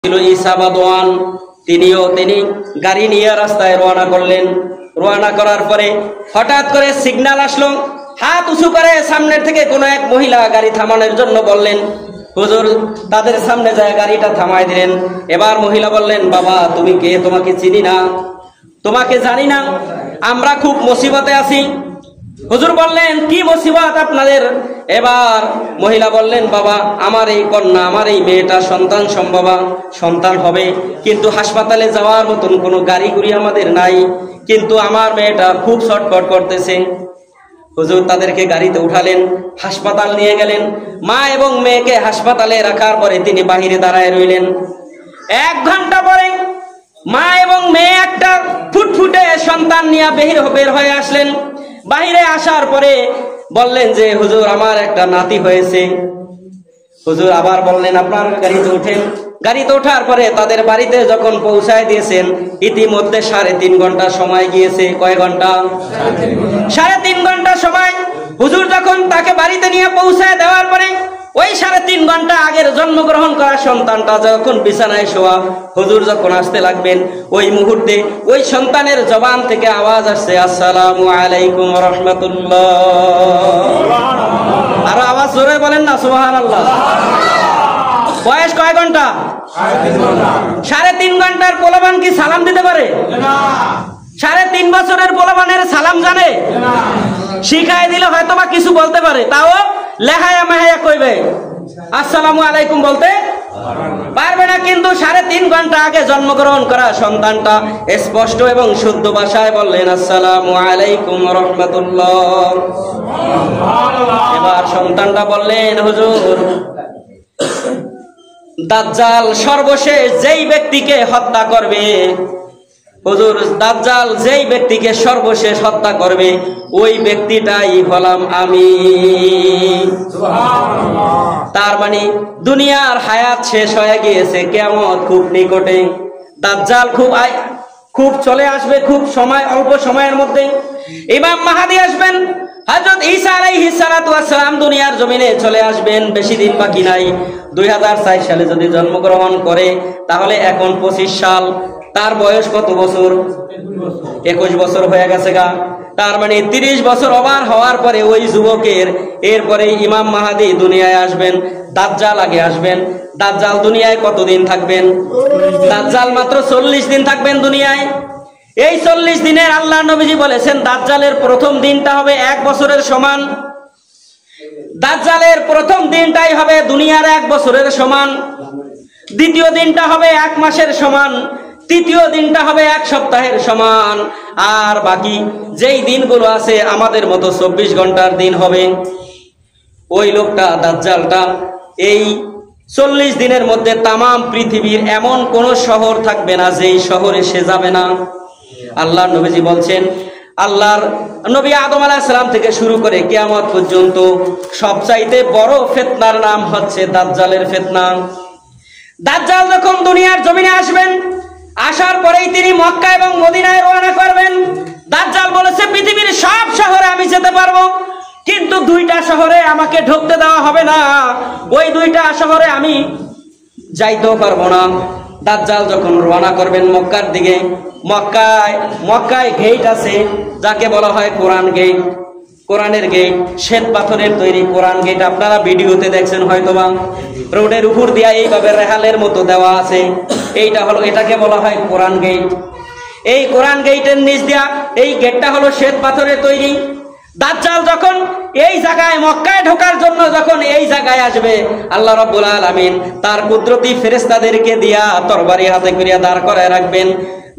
ছিল ঈসা বাদওয়ান, তিনি গাড়ি নিয়ে রাস্তায় রওনা করলেন। রওনা করার পরে হঠাৎ করে সিগন্যাল আসলো, হাত উঁচু করে সামনের থেকে কোনো এক মহিলা গাড়ি থামানোর জন্য বললেন। হুজুর তাদের সামনে যায় গাড়িটা থামায় দিলেন। এবার মহিলা বললেন, বাবা তুমি কে? তোমাকে চিনি না, তোমাকে জানি না, আমরা খুব মুসিবতে আছি। হুজুর বললেন, কি মুসিবত আপনাদের? এবার মহিলা বললেন, বাবা আমার এই কন্যা, আমার এই মেয়েটা সন্তান হবে, কিন্তু হাসপাতালে যাওয়ার মতন কোনো গাড়ি গুড়ি আমাদের নাই, কিন্তু আমার মেয়েটা খুব ছটফট করতেছে। হুজুর তাদেরকে গাড়িতে উঠালেন, হাসপাতাল নিয়ে গেলেন। মা এবং মেয়েকে হাসপাতালে রাখার পরে তিনি বাহিরে দাঁড়ায় রইলেন। 1 ঘন্টা পরে মা এবং মেয়ে একটা ফুটফুটে সন্তান নিয়ে বের হয়ে আসলেন। বাহিরে আসার পরে বললেন যে হুজুর আমার একটা নাতি হয়েছে। হুজুর আবার বললেন, আপনার গাড়িতে উঠেন। গাড়িতে ওঠার পরে তাদের বাড়িতে যখন পৌঁছায় দিয়েছেন, ইতিমধ্যে 3.5 ঘন্টা সময় গিয়েছে। কয় ঘন্টা? 3.5 ঘন্টা সময়। হুজুর যখন তাকে বাড়িতে নিয়ে পৌঁছায় দেওয়ার পরে ওই 3.5 ঘন্টা আগের জন্মগ্রহণ করা সন্তানটা যখন বিছানায় শোয়া, হুজুর যখন আসতে লাগবেন, ওই মুহূর্তে ওই সন্তানের জবান থেকে আওয়াজ আসছে, আসসালামু আলাইকুম ওয়া রাহমাতুল্লাহ। আরো আওয়াজ জোরে বলেন না, সুবহানাল্লাহ। বয়স কয় ঘন্টা? 3.5 ঘন্টার পোলাপান কি সালাম দিতে পারে? 3.5 বছরের পোলাপানের সালাম জানে? শিখাই দিলে হয়তো বা কিছু বলতে পারে, তাও লেহায়া মেহায়া কইবে, আসসালামু আলাইকুম বলতে পারবে না। কিন্তু 3.5 ঘন্টা আগে জন্মগ্রহণ করা সন্তানটা স্পষ্ট এবং শুদ্ধ ভাষায় বললেন, আসসালামু আলাইকুম ওয়া রাহমাতুল্লাহ। এবার সন্তানটা বললেন, হুজুর দাজ্জাল সর্বশেষ যেই ব্যক্তিকে হত্যা করবে, হুজুর দাজ্জাল যেই ব্যক্তিকে সর্বশেষ হত্যা করবে, ওই ব্যক্তিটাই হলাম আমি। তার মানে দুনিয়ার হায়াত শেষ হয়ে গিয়েছে, কিয়ামত খুব নিকটে। দাজ্জাল খুব চলে আসবে, খুব অল্প সময়ের মধ্যে। ইমাম মাহদী আসবেন, হযরত ঈসা আলাইহিস সালাতু ওয়াস সালাম দুনিয়ার জমিনে চলে আসবেন, বেশি দিন বাকি নাই। 2004 সালে যদি জন্মগ্রহণ করে তাহলে এখন 25 সাল। তার বয়স কত বছর? 21 বছর হয়ে গেছে গা। তার মানে 30 বছর ওভার হওয়ার পরে ওই যুবকের এরপরে ইমাম মাহদী দুনিয়ায় আসবেন। দাজ্জাল আগে আসবেন। দাজ্জাল দুনিয়ায় কতদিন থাকবেন? দাজ্জাল মাত্র 40 দিন থাকবেন দুনিয়ায়। এই 40 দিনের আল্লাহ নবীজি বলেছেন, দাজ্জালের প্রথম দিনটা হবে 1 বছরের সমান। দাজ্জালের প্রথম দিনটাই হবে দুনিয়ার 1 বছরের সমান। দ্বিতীয় দিনটা হবে 1 মাসের সমান। তৃতীয় দিনটা হবে 1 সপ্তাহের সমান। আর বাকি যেই দিনগুলো আছে আমাদের মতো 24 ঘন্টার দিন হবে। ওই লোকটা দাজ্জালটা এই 40 দিনের মধ্যে তামাম পৃথিবীর এমন কোন শহর থাকবে না যেই শহরে সে যাবে না। আল্লাহ নবীজি বলছেন, আল্লাহর নবী আদম আলাইহিস সালাম থেকে শুরু করে কিয়ামত পর্যন্ত সবচাইতে বড় ফিতনার নাম হচ্ছে দাজ্জালের ফিতনা। দাজ্জাল যখন দুনিয়ার জমিনে আসবেন, আসার পরেই তিনি মক্কা এবং মদিনায় রওনা করবেন। দাজ্জাল বলেছে, পৃথিবীর সব শহরে আমি যেতে পারবো, কিন্তু 2টা শহরে আমাকে ঢুকতে দেওয়া হবে না। ওই 2টা শহরে আমি যাইতেও পারবো না। দাজ্জাল যখন রওনা করবেন মক্কার দিকে, মক্কায় গেট আছে যাকে বলা হয় কোরআন গেট। কোরআনের গেট, শ্বেত পাথরের তৈরি কোরআন গেট, আপনারা ভিডিওতে দেখছেন হয়তোবা। রোডের উপর দিয়া এইভাবে রেহালের মতো দেওয়া আছে। এটাকে বলা হয় কোরআন গেট। এই কোরআন গেটের নিচ দিয়া এই গেটটা হলো শ্বেত পাথরের তৈরি। দাজ্জাল যখন এই জায়গায় মক্কায় ঢোকার জন্য যখন এই জায়গায় আসবে, আল্লাহ রাব্বুল আলামিন তার কুদরতি ফেরেশতাদেরকে দিয়া তরবারি হাতে করিয়া দাঁড় করায় রাখবেন।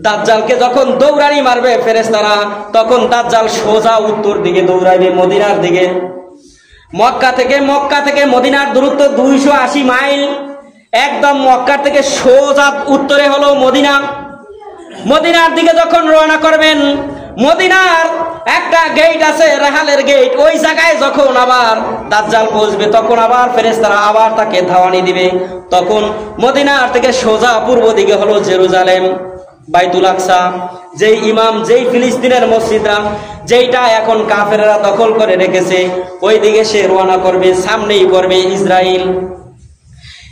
দাজ্জালকে যখন দৌড়ানি মারবে ফেরেশতারা, তখন দাজ্জাল সোজা উত্তর দিকে দৌড়াইবে, মদিনার দিকে। মক্কা থেকে মদিনার দূরত্ব 280 মাইল। একদম মক্কা থেকে সোজা উত্তরে হলো মদিনা। মদিনার দিকে যখন রওনা করবেন, মদিনার একটা গেট আছে, রেহালের গেট। ওই জায়গায় যখন আবার দাজ্জাল পৌঁছবে, তখন আবার ফেরেশতারা আবার তাকে ধাওয়ানি দিবে। তখন মদিনার থেকে সোজা পূর্ব দিকে হলো জেরুজালেম, বাইতুল আকসা, যেই ফিলিস্তিনের মসজিদরা, যেইটা এখন কাফেররা দখল করে রেখেছে, ওই দিকে সে রওনা করবে। সামনেই পড়বে ইসরাইল।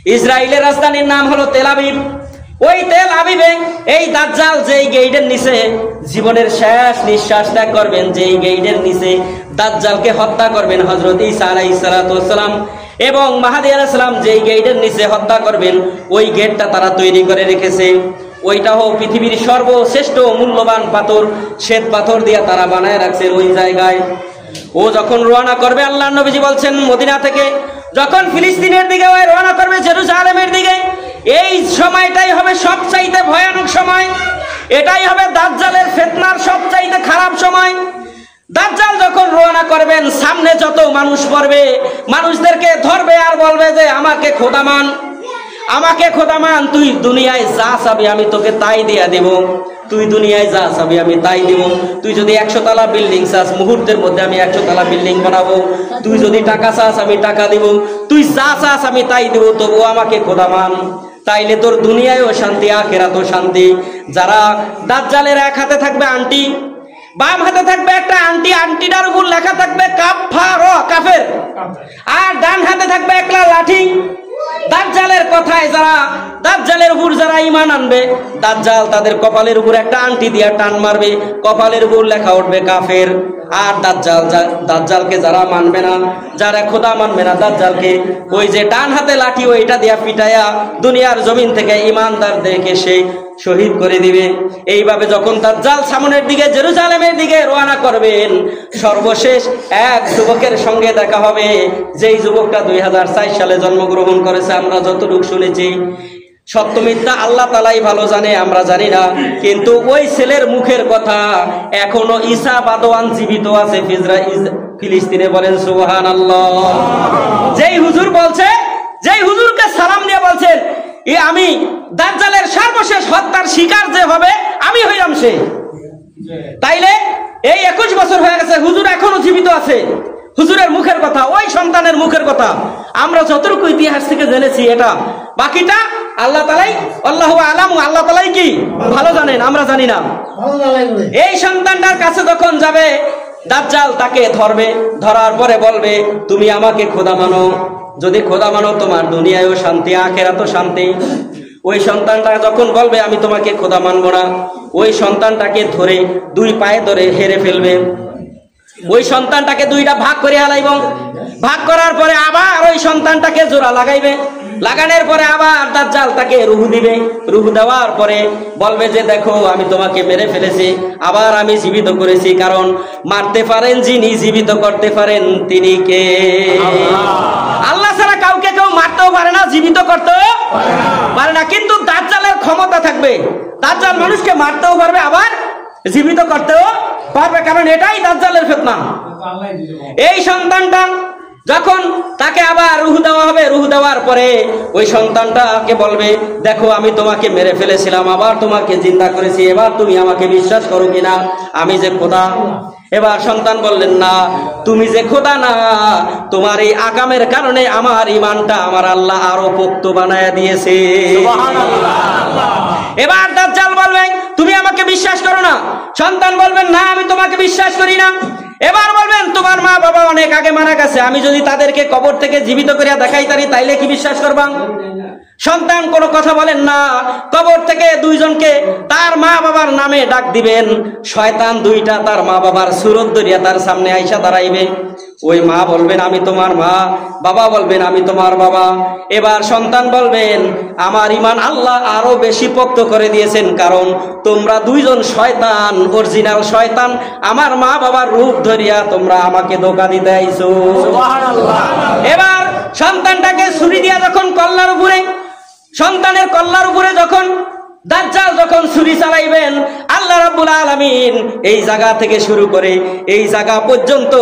ইসরায়েলের রাজধানীর নাম হলো তেল আবিব। ওই তেল আবিবে এই দাজ্জাল যেই গেটের নিচে জীবনের শেষ নিঃশ্বাস ত্যাগ করবেন, যেই গেটের নিচে দাজ্জালকে হত্যা করবেন হযরত ঈসা আলাইহিস সালাতু ওয়াস সালাম, এবং মাহদী আলাইহিস সালাম যেই গেটের নিচে হত্যা করবেন, ওই গেটটা তারা তৈরি করে রেখেছে। ওইটাও পৃথিবীর সর্বশ্রেষ্ঠ মূল্যবান পাথর, শ্বেত পাথর দিয়ে তারা বানায় রাখছে ওই জায়গায়। ও যখন রওনা করবে, আল্লাহর নবীজি বলছেন মদিনা থেকে যখন ফিলিস্তিনের দিকে ওই রওনা করবে, জেরুজালেমের দিকে, এই সময়টাই হবে সবচাইতে ভয়ানক সময়। এটাই হবে দাজ্জালের ফিতনার সবচাইতে খারাপ সময়। দাজ্জাল যখন রওনা করবেন, সামনে যত মানুষ পড়বে, মানুষদেরকে ধরবে আর বলবে যে আমাকে খোদা মান, আমাকে খোদা মান, তুই দুনিয়ায় যা চাবি আমি তোকে তাই দিয়া দেব, তুই দুনিয়ায় যা চাবি আমি তাই দিব। তুই যদি 100 তলা বিল্ডিং চাস, মুহূর্তের মধ্যে আমি 100 তলা বিল্ডিং বানাবো। তুই যদি টাকা চাস আমি টাকা দিব, তুই যা চাস আমি তাই দিব, তবু আমাকে খোদা মান, তাইলে তোর দুনিয়ায়ও শান্তি আখিরাতেও শান্তি। যারা দাজ্জালের এক হাতে থাকবে আংটি, বাম হাতে থাকবে একটা আংটি, আংটিটার উপর লেখা থাকবে কাফার, কাফের, আর ডান হাতে থাকবে একটা লাঠি। দাজ্জালের কথায় যারা, দাজ্জালের উপর যারা ঈমান আনবে, দাজ্জাল তাদের কপালের উপর একটা আংটি দিয়ে টান মারবে, কপালের উপর লেখা উঠবে কাফের। আর দাজ্জালকে যারা মানবে না, যারা খোদা মানবে না দাজ্জালকে, ওই যে ডান হাতে লাঠি ওইটা দিয়া পিটায়া দুনিয়ার জমিন থেকে ঈমানদারদেরকে সেই শহীদ করে দিবে। এইভাবে যখন দাজ্জাল সামনের দিকে জেরুজালেমের দিকে রওনা করবেন, সর্বশেষ এক যুবকের সঙ্গে দেখা হবে, যেই যুবকটা 2004 সালে জন্মগ্রহণ করেছে। আমরা যতটুকু শুনেছি, সত্য মিথ্যা আল্লাহ তাআলাই ভালো জানে, আমরা জানি না, কিন্তু ওই ছেলের মুখের কথা এখনো ঈসা বাদওয়ান জীবিত আছে ফিলিস্তিনে। বলেন সুবহানাল্লাহ। যেই হুজুর বলছে, যেই হুজুরকে সালাম দিয়ে বলছেন আমি দাজ্জালের সর্বশেষ হত্যার শিকার যে হবে আমি হইলাম সে, তাইলে এই 21 বছর হয়ে গেছে, হুজুর এখনো জীবিত আছে। হুজুরের মুখের কথা, ওই সন্তানের মুখের কথা আমরা যতটুকু ইতিহাস থেকে জেনেছি, এটা বাকিটা আল্লাহ তাআলাই, আল্লাহু আলামু, আল্লাহ তাআলাই কি ভালো জানেন, আমরা জানি না। এই সন্তানটার কাছে যখন যাবে, দাজ্জাল তাকে ধরবে, ধরার পরে বলবে তুমি আমাকে খোদা মানো, যদি খোদা মানো তোমার দুনিয়ায়ও শান্তি আখিরাতেও শান্তি। ওই সন্তানটা যখন বলবে আমি তোমাকে খোদা মানবো না, ওই সন্তানটাকে ধরে দুই পায়ে ধরে হেরে ফেলবে। ওই সন্তানটাকে দুইটা ভাগ করে হালাইব, ভাগ করার পরে আবার ওই সন্তানটাকে জোড়া লাগাইবে, লাগানোর পরে আবার দাজ্জাল তাকে রূহ দিবে। রূহ দেওয়ার পরে বলবে যে দেখো আমি তোমাকে মেরে ফেলেছি, আবার আমি জীবিত করেছি, কারণ মারতে পারেন যিনি, জীবিত করতে পারেন তিনি কে? আল্লাহ ছাড়া কাউকে কেউ মারতেও পারে না, জীবিত করতেও পারে না, কিন্তু দাজ্জালের ক্ষমতা থাকবে। দাজ্জাল মানুষকে মারতেও পারবে, আবার জীবিত করতেও পারবে, কারণ এটাই দাজ্জালের ফিতনা। এই সন্তানটা যখন তাকে আবার রূহ দেওয়া হবে, রূহ দেওয়ার পরে ওই সন্তানটাকে বলবে দেখো আমি তোমাকে মেরে ফেলেছিলাম, আবার তোমাকে জিন্দা করেছি, এবার তুমি আমাকে বিশ্বাস করো কিনা আমি যে খোদা? এবার সন্তান বললেন না, তুমি যে খোদা না, তোমার এই আকামের কারণে আমার ঈমানটা আমার আল্লাহ আরো পোক্ত বানায়া দিয়েছে। এবার দাজ্জাল বলবেন তুমি আমাকে বিশ্বাস করো না। সন্তান বলবেন না আমি তোমাকে বিশ্বাস করি না। এবার বলবেন তোমার মা বাবা অনেক আগে মারা গেছে, আমি যদি তাদেরকে কবর থেকে জীবিত করিয়া দেখাই তারি তাইলে কি বিশ্বাস করবা? সন্তান কোনো কথা বলেন না। কবর থেকে দুইজনকে তার মা বাবার নামে ডাক দিবেন। শয়তান দুইটা তার মা বাবার সুরত ধরিয়া তার সামনে আইসা দাঁড়াইবে। ওই মা বলবেন আমি তোমার মা, বাবা বলবেন আমি তোমার বাবা। এবার সন্তান বলবেন আমার ঈমান আল্লাহ আরো বেশি পোক্ত করে দিয়েছেন, কারণ তোমরা দুইজন শয়তান, অরিজিনাল শয়তান, আমার মা বাবার রূপ ধরিয়া তোমরা আমাকে ধোঁকা দিতে আইছো। এবার সন্তানটাকে ছুরি দিয়া যখন কল্লার উপরে, সন্তানের কল্লার উপরে যখন দাজ্জাল যখন ছুরি চালাইবেন, আল্লাহ রাব্বুল আলামিন এই জায়গা থেকে শুরু করে এই জায়গা পর্যন্ত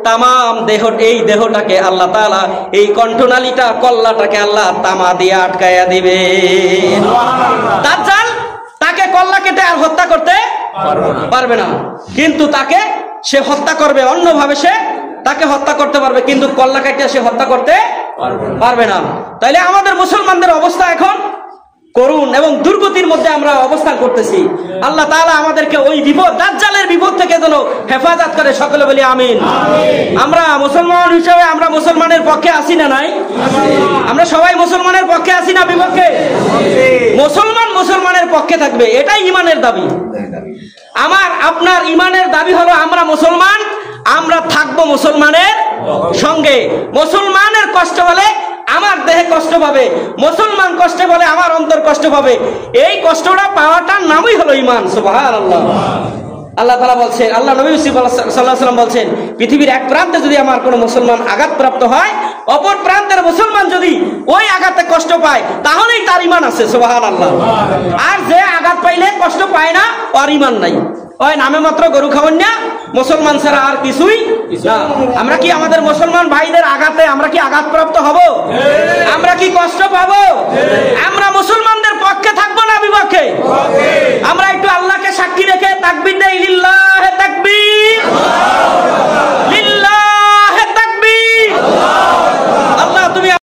তামাম দেহ, এই দেহটাকে আল্লাহ তাআলা, এই কণ্ঠনালীটা, কল্লাটাকে আল্লাহ তামা দিয়ে আটকায়া দিবে। দাজ্জাল তাকে কল্লা কেটে আর হত্যা করতে পারবে না, কিন্তু তাকে সে হত্যা করবে অন্যভাবে, সে তাকে হত্যা করতে পারবে, কিন্তু কল্লা কেটে সে হত্যা করতে পারবে না। তাইলে আমাদের মুসলমানদের অবস্থা এখন করুন এবং দুর্গতির মধ্যে আমরা অবস্থান করতেছি। আল্লাহ তাআলা আমাদেরকে ওই বিপদ, দাজ্জালের বিপদ থেকে যেন হেফাজত করে, সকলে বলি আমিন। আমরা মুসলমান হিসেবে আমরা মুসলমানের পক্ষে আছি না নাই? আমরা সবাই মুসলমানের পক্ষে আছি না বিপক্ষে? মুসলমান মুসলমানের পক্ষে থাকবে, এটাই ইমানের দাবি। আমার আপনার ইমানের দাবি হলো আমরা মুসলমান, আমরা থাকবো মুসলমানের সঙ্গে। মুসলমানের কষ্ট হলে আমার দেহে কষ্ট পাবে, মুসলমান কষ্ট বলে আমার অন্তর কষ্ট পাবে। এই কষ্টটা পাওয়াটার নামই হলো ঈমান। সুবহানাল্লাহ। আল্লাহ তাআলা বলছেন, আল্লাহ নবী সাল্লাল্লাহু আলাইহি ওয়াসাল্লাম বলছেন, পৃথিবীর এক প্রান্তে যদি আমার কোনো মুসলমান আঘাতপ্রাপ্ত হয়, অপর প্রান্তের মুসলমান যদি ওই আঘাতে কষ্ট পায়, তাহলেই তার ঈমান আছে। সুবহানাল্লাহ। আর যে আঘাত পাইলে কষ্ট পায় না, ওর ঈমান নাই, ওই নামে মাত্র গরু খাওয়ান না, মুসলমান ছাড়া আর কিছুই না। আমরা কি আমাদের মুসলমান ভাইদের আঘাতে আমরা কি আঘাতপ্রাপ্ত হব? আমরা